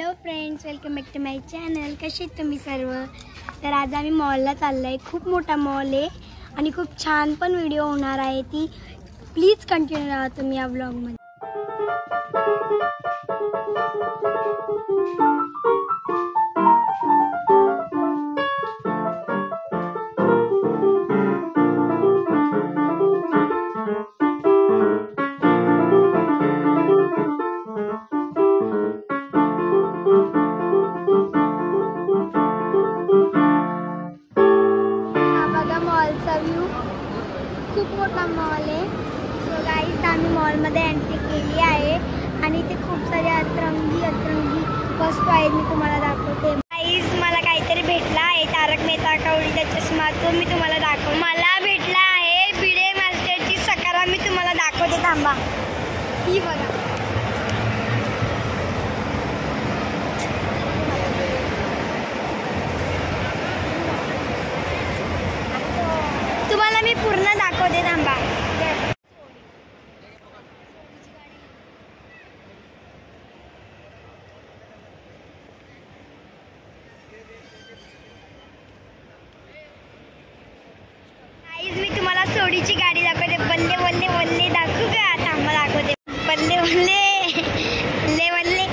Hello friends, welcome back to my channel. कसे आहेत तुम्ही सर्व? तर आज आम्ही मॉलला चाललो आहे. खूप मोठा मॉल आहे आणि खूप छान पण व्हिडिओ होणार आहे. ती प्लीज कंटिन्यू राहा तुम्ही या व्लॉगमध्ये. खूप मोठा मॉल आहे. सो गाईज आम्ही मॉलमध्ये एंट्री केली आहे आणि इथे खूप सारे अतरंगी वस्तू आहेत. मी तुम्हाला दाखवते. गाईज मला काहीतरी भेटला आहे. तारक मेहता का उल्टा चष्मा, तो मी तुम्हाला दाखव. मला भेटला आहे भिडे मास्टरची सकारा. मी तुम्हाला दाखवते, थांबा. ही बघा. तुम्हाला मी पूर्ण दाखवते, थांबा. मी तुम्हाला सोडीची गाडी दाखवते. बल्ले वल्ले वल्ले दाखवू का? थांबा दाखवते. बल्ले वल्ले वल्ले वल्ले.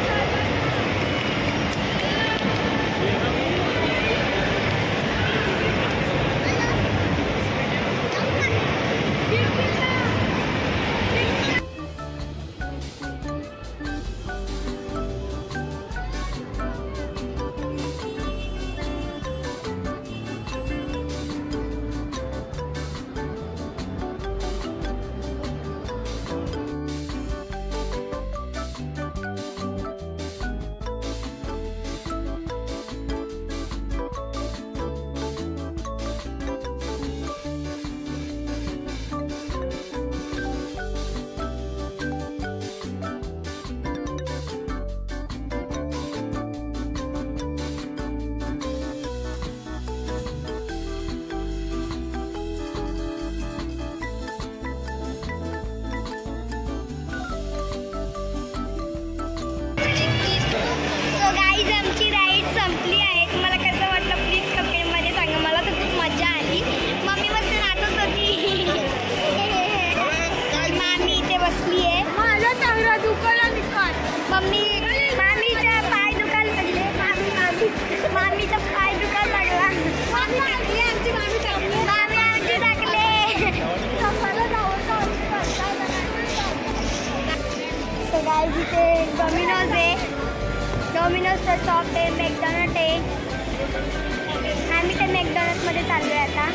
आमची राईड संपली आहे. तुम्हाला कसं वाटलं प्लीज कमेंटमध्ये सांगा. मला तर खूप मजा आली. मम्मी मस्त नाचत होती. मामी इथे बसली आहे. माझा चांगला दुखायला निघाल. मामीचा पाय दुखायला लागले. मामीचा पाय दुखायला लागला. मामी आमची टाकले. सो गाईज इथे डॉमिनोज आहे. डॉमिनोजचा शॉप आहे. मॅकडॉनल्ड आहे. आम्ही तर मॅकडॉनल्डमध्ये चाललो आहे आता.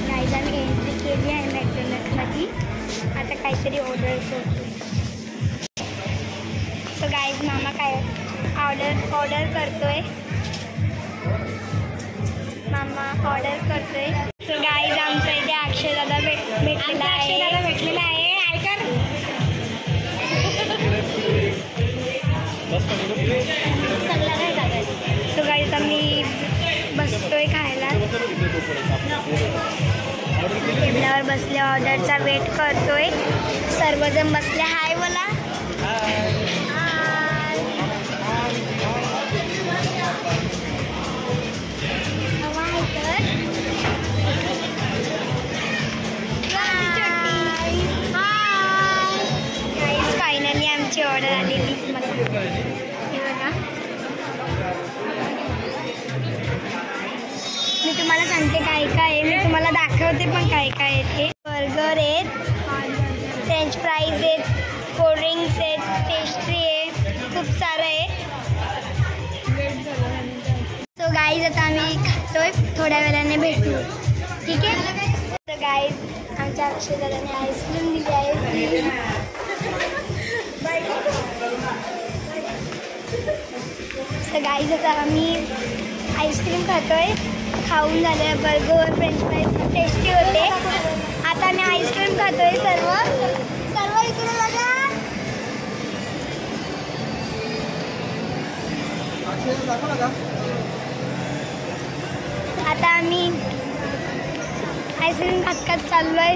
गाईज आम्ही एंट्री केली आहे मॅकडॉनल्डमध्ये. आता काहीतरी ऑर्डर करतो. सो गाईज मामा काय ऑर्डर करतोय. मामा ऑर्डर करतोय. सो गाईज आमच्या इथे अक्षय दादा भेटलेला आहे. ऐकर सो गाईज आम्ही बसतोय खायला. टेबलावर बसले, ऑर्डरचा वेट करतोय. सर्वजण बसले. हाय बोला. ऑर्डर आलेली मला. मी तुम्हाला सांगते काय काय आहे. मी तुम्हाला दाखवते पण काय काय आहे ते. बर्गर आहेत, फ्रेंच फ्राईज आहेत, कोल्ड्रिंक्स आहेत, पेस्ट्री आहे, खूप सारं आहे. सो गाईज आता आम्ही खातोय. थोड्या वेळाने भेटू, ठीक आहे? तर गाईज आमच्या अक्षय दादाने आईस्क्रीम दिली आहे. तर गाईज आता आम्ही आईस्क्रीम खातोय. खाऊन झाले. बर्गर फ्रेंच फ्राईज टेस्टी होते. आता आम्ही आईस्क्रीम खातोय. सर्व इकडे बघा. आता आम्ही आईस्क्रीम खात चाललो आहे.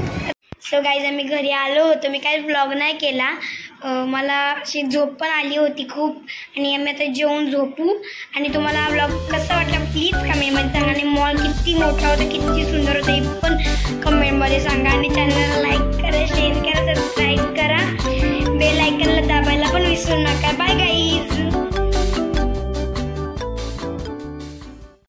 सो गाईज आम्ही घरी आलो होतो. मी काही व्लॉग नाही केला, मला अशी झोप पण आली होती खूप. आणि आम्ही आता जेवून झोपू. आणि तुम्हाला हा व्लॉग कसा वाटला प्लीज कमेंटमध्ये सांगा. आणि मॉल किती मोठा होता, किती सुंदर होता हे पण कमेंटमध्ये सांगा. आणि चॅनलला लाईक करा, शेअर करा, सबस्क्राईब करा, बेल आयकनला दाबायला पण विसरू नका. बाय.